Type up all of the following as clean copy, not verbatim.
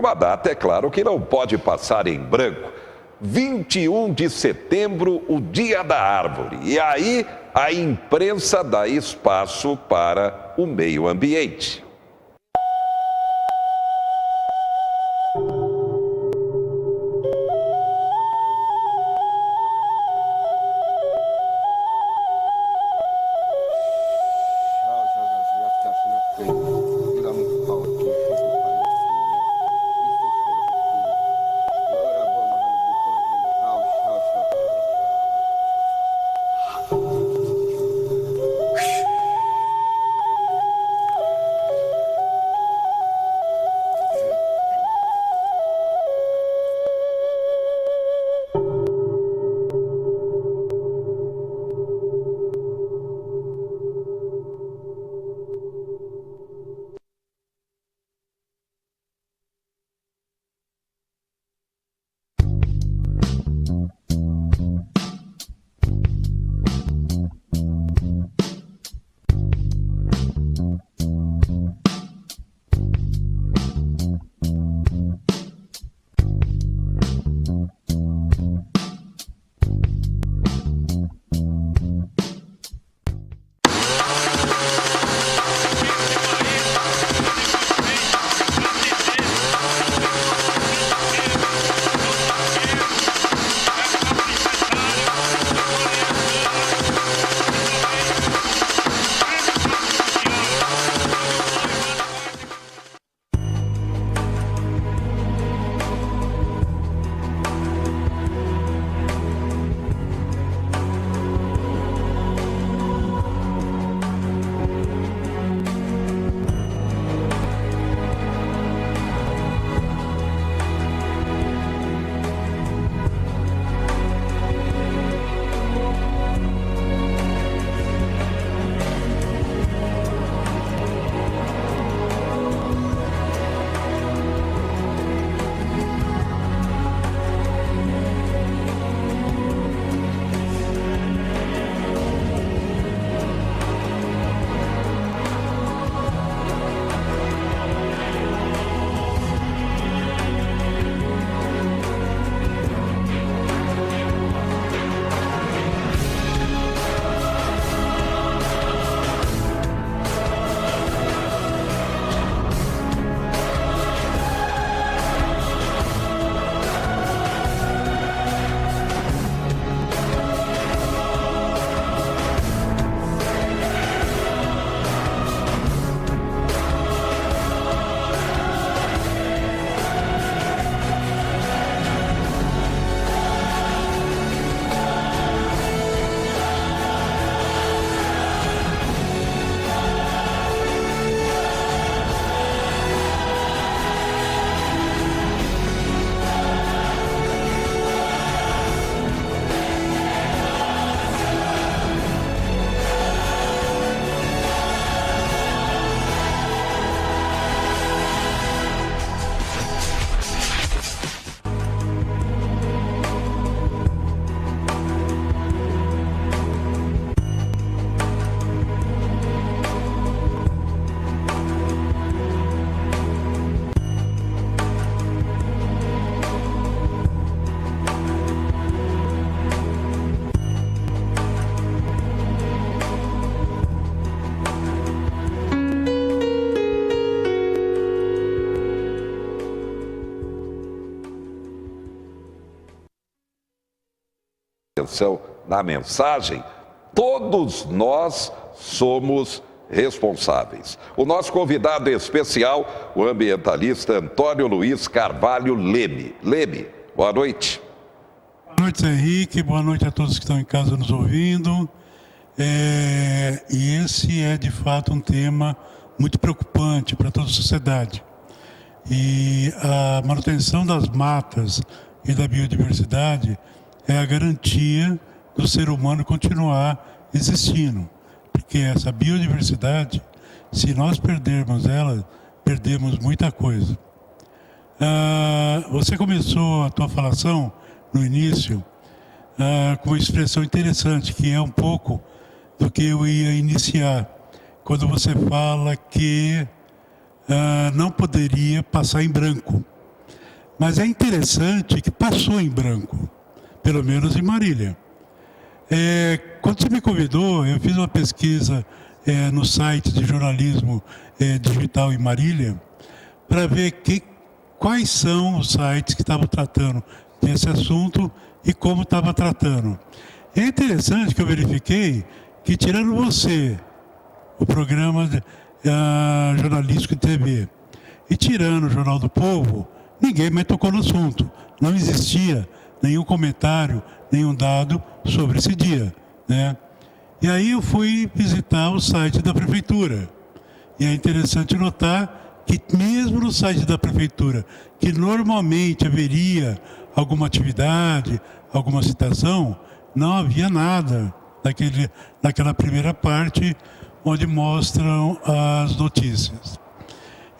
uma data, é claro, que não pode passar em branco. 21 de setembro, o Dia da Árvore. E aí a imprensa dá espaço para o meio ambiente. Atenção na mensagem, todos nós somos responsáveis. O nosso convidado especial, o ambientalista Antônio Luiz Carvalho Leme. Leme, boa noite. Boa noite, Henrique. Boa noite a todos que estão em casa nos ouvindo. E esse é, de fato, um tema muito preocupante para toda a sociedade. E a manutenção das matas e da biodiversidade é a garantia do ser humano continuar existindo. Porque essa biodiversidade, se nós perdermos ela, perdemos muita coisa. Você começou a tua falação no início com uma expressão interessante, que é um pouco do que eu ia iniciar, quando você fala que não poderia passar em branco. Mas é interessante que passou em branco, pelo menos em Marília. Quando você me convidou, eu fiz uma pesquisa no site de jornalismo digital em Marília, para ver quais são os sites que estavam tratando desse assunto e como estava tratando. É interessante que eu verifiquei que, tirando você, o programa jornalístico de TV, e tirando o Jornal do Povo, ninguém mais tocou no assunto. Não existia nenhum comentário, nenhum dado sobre esse dia, né? E aí eu fui visitar o site da prefeitura. E é interessante notar que mesmo no site da prefeitura, que normalmente haveria alguma atividade, alguma citação, não havia nada naquela primeira parte onde mostram as notícias.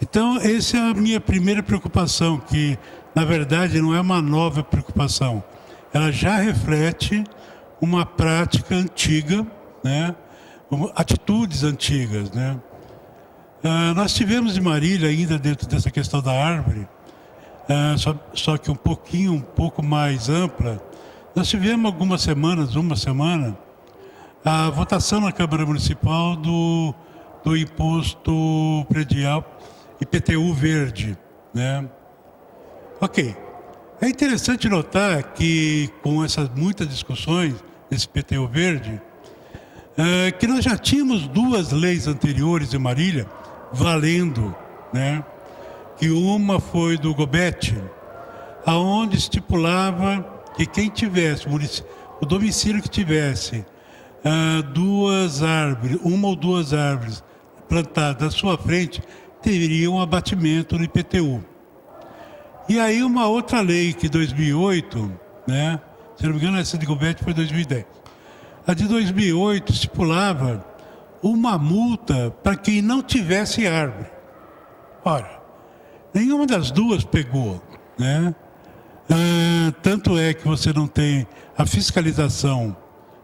Então, essa é a minha primeira preocupação, que, na verdade, não é uma nova preocupação. Ela já reflete uma prática antiga, né? Atitudes antigas, né? Nós tivemos em Marília, ainda dentro dessa questão da árvore, só que um pouco mais ampla, nós tivemos algumas semanas, uma semana, a votação na Câmara Municipal do imposto predial IPTU verde, né? Ok. É interessante notar que, com essas muitas discussões desse IPTU verde, que nós já tínhamos 2 leis anteriores em Marília valendo, né? Que uma foi do Gobet, aonde estipulava que quem tivesse, o domicílio que tivesse 2 árvores, uma ou 2 árvores plantadas à sua frente, teria um abatimento no IPTU. E aí uma outra lei que 2008, né? Se não me engano, essa de Gobet foi 2010. A de 2008 estipulava uma multa para quem não tivesse árvore. Ora, nenhuma das duas pegou, né? Tanto é que você não tem a fiscalização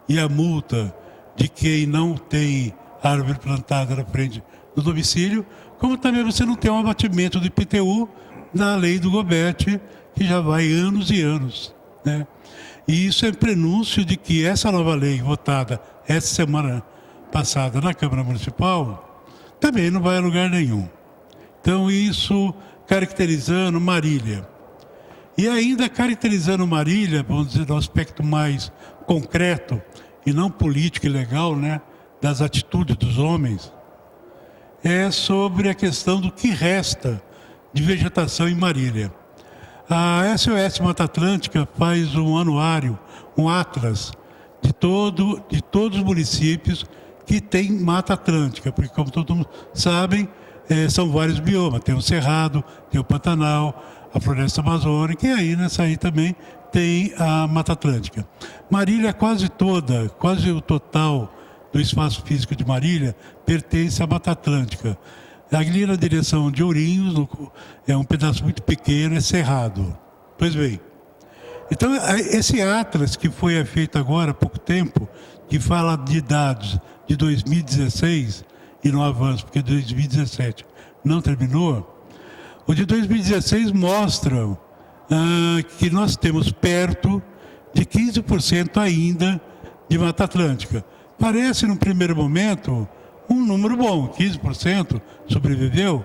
e a multa de quem não tem árvore plantada na frente do domicílio, como também você não tem um abatimento do IPTU na lei do Gobet, que já vai anos e anos, né? E isso é prenúncio de que essa nova lei votada essa semana passada na Câmara Municipal também não vai a lugar nenhum. Então isso caracterizando Marília. E ainda caracterizando Marília, vamos dizer, no aspecto mais concreto e não político e legal, né, das atitudes dos homens, é sobre a questão do que resta de vegetação em Marília. A SOS Mata Atlântica faz um anuário, um atlas de todos os municípios que tem Mata Atlântica, porque, como todos sabem, são vários biomas. Tem o Cerrado, tem o Pantanal, a Floresta Amazônica, e aí nessa aí também tem a Mata Atlântica. Marília quase o total do espaço físico de Marília pertence à Mata Atlântica. Ali na direção de Ourinhos, é um pedaço muito pequeno, é Cerrado. Pois bem, então esse atlas que foi feito agora há pouco tempo, que fala de dados de 2016, e não avança, porque 2017 não terminou, o de 2016 mostra que nós temos perto de 15% ainda de Mata Atlântica. Parece, num primeiro momento, um número bom, 15% sobreviveu.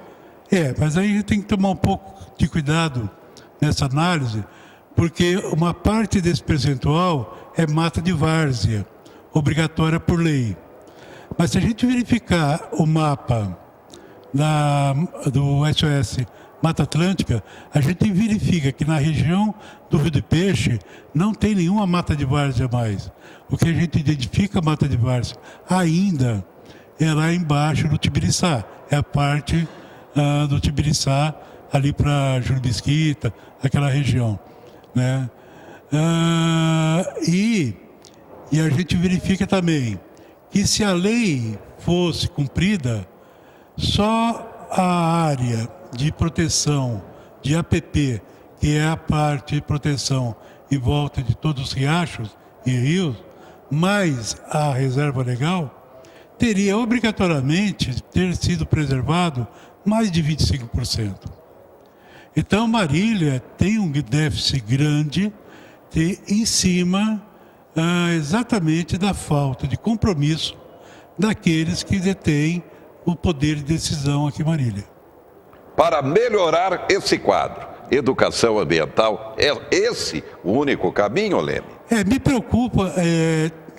Mas aí a gente tem que tomar um pouco de cuidado nessa análise, porque uma parte desse percentual é mata de várzea, obrigatória por lei. Mas se a gente verificar o mapa do SOS Mata Atlântica, a gente verifica que na região do Rio do Peixe não tem nenhuma mata de várzea mais. O que a gente identifica mata de várzea ainda é lá embaixo do Tibiriçá, é a parte do Tibiriçá, ali para Júlio Mesquita, aquela região, né? E a gente verifica também que se a lei fosse cumprida, só a área de proteção de APP, que é a parte de proteção em volta de todos os riachos e rios, mais a reserva legal, teria obrigatoriamente ter sido preservado mais de 25%. Então, Marília tem um déficit grande em cima exatamente da falta de compromisso daqueles que detêm o poder de decisão aqui em Marília. Para melhorar esse quadro, educação ambiental, é esse o único caminho, Leme? Me preocupa,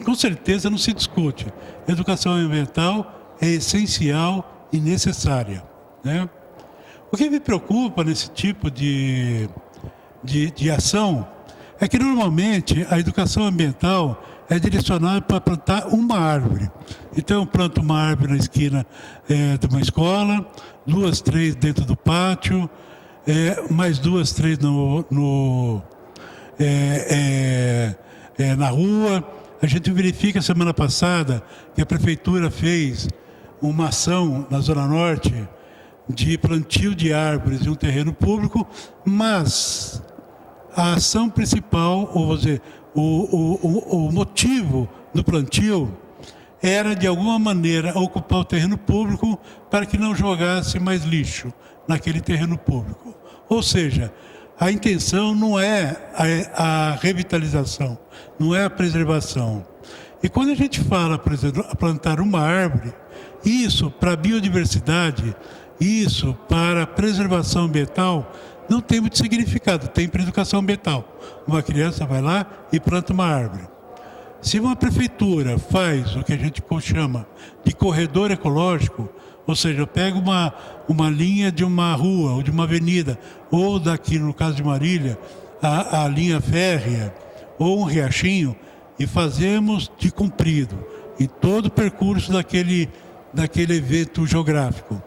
com certeza não se discute. Educação ambiental é essencial e necessária, né? O que me preocupa nesse tipo de ação é que normalmente a educação ambiental é direcionada para plantar uma árvore. Então eu planto uma árvore na esquina de uma escola, 2, 3 dentro do pátio, mais 2, 3 na rua. A gente verifica semana passada que a prefeitura fez uma ação na Zona Norte de plantio de árvores em um terreno público, mas a ação principal, ou vamos dizer, o motivo do plantio era, de alguma maneira, ocupar o terreno público para que não jogasse mais lixo naquele terreno público. Ou seja, a intenção não é a revitalização, não é a preservação. E quando a gente fala, por exemplo, plantar uma árvore, isso para a biodiversidade, isso para a preservação ambiental, não tem muito significado, tem para a educação ambiental. Uma criança vai lá e planta uma árvore. Se uma prefeitura faz o que a gente chama de corredor ecológico, ou seja, pega uma linha de uma rua ou de uma avenida, ou daqui, no caso de Marília, a linha férrea, ou um riachinho, e fazemos de comprido, em todo o percurso daquele evento geográfico,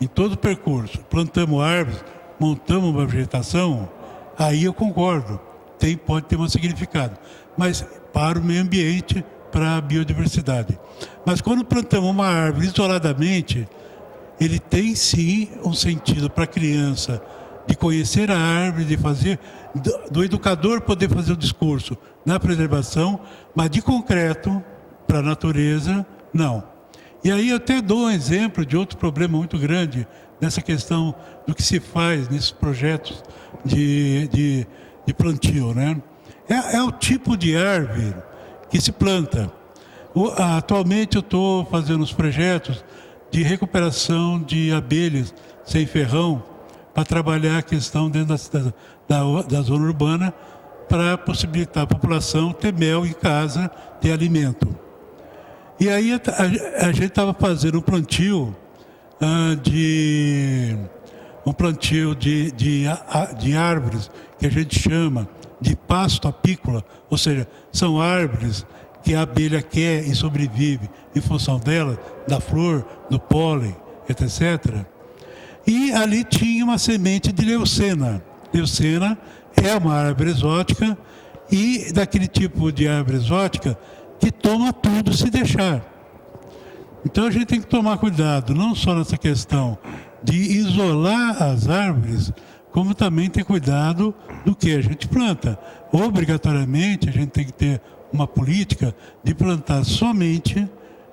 em todo o percurso, plantamos árvores, montamos uma vegetação, aí eu concordo, pode ter um significado, mas para o meio ambiente, para a biodiversidade. Mas quando plantamos uma árvore isoladamente, ele tem sim um sentido para a criança de conhecer a árvore, de fazer, do educador poder fazer o discurso na preservação, mas de concreto, para a natureza, não. E aí eu até dou um exemplo de outro problema muito grande nessa questão do que se faz nesses projetos de plantio, né? É o tipo de árvore que se planta. Atualmente eu estou fazendo os projetos de recuperação de abelhas sem ferrão para trabalhar a questão dentro da zona urbana para possibilitar a população ter mel em casa, ter alimento. E aí a gente estava fazendo um plantio de árvores que a gente chama de pasto apícola, ou seja, são árvores que a abelha quer e sobrevive em função dela, da flor, do pólen, etc. E ali tinha uma semente de leucena. Leucena é uma árvore exótica e daquele tipo de árvore exótica que toma tudo se deixar. Então a gente tem que tomar cuidado, não só nessa questão de isolar as árvores, como também ter cuidado do que a gente planta. Obrigatoriamente a gente tem que ter uma política de plantar somente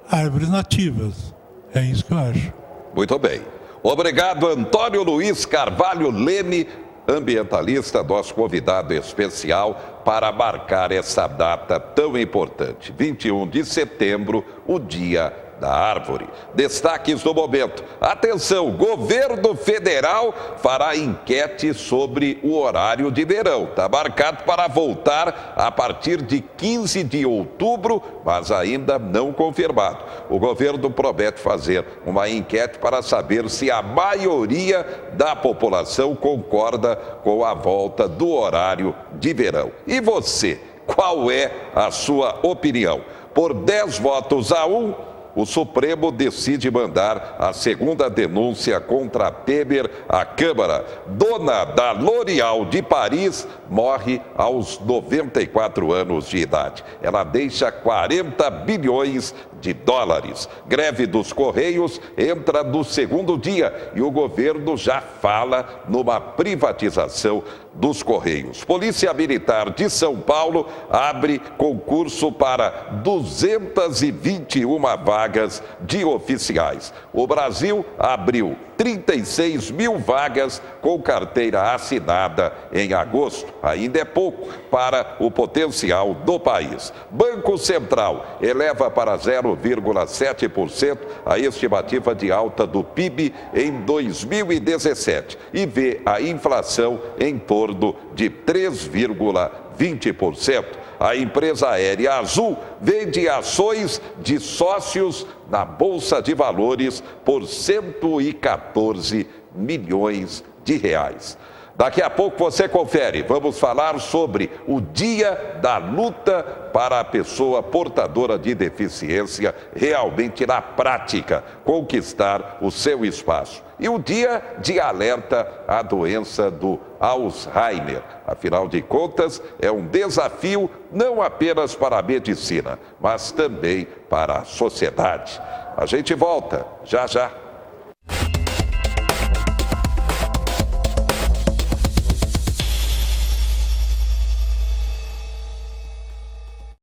árvores nativas. É isso que eu acho. Muito bem. Obrigado, Antônio Luiz Carvalho Leme, ambientalista, nosso convidado especial para marcar essa data tão importante. 21 de setembro, o Dia da Árvore. Destaques do momento. Atenção, governo federal fará enquete sobre o horário de verão. Está marcado para voltar a partir de 15 de outubro, mas ainda não confirmado. O governo promete fazer uma enquete para saber se a maioria da população concorda com a volta do horário de verão. E você, qual é a sua opinião? Por 10 votos a 1, o Supremo decide mandar a segunda denúncia contra Temer à Câmara. Dona da L'Oréal de Paris morre aos 94 anos de idade. Ela deixa 40 bilhões de dólares. Greve dos Correios entra no segundo dia e o governo já fala numa privatização dos Correios. Polícia Militar de São Paulo abre concurso para 221 vagas de oficiais. O Brasil abriu 36 mil vagas com carteira assinada em agosto. Ainda é pouco para o potencial do país. Banco Central eleva para 0,7% a estimativa de alta do PIB em 2017 e vê a inflação em torno de 3,20%. A empresa aérea Azul vende ações de sócios na Bolsa de Valores por 114 milhões de reais. Daqui a pouco você confere. Vamos falar sobre o Dia da Luta para a pessoa portadora de deficiência realmente na prática conquistar o seu espaço. E o Dia de Alerta à doença do Alzheimer. Afinal de contas, é um desafio não apenas para a medicina, mas também para a sociedade. A gente volta já já.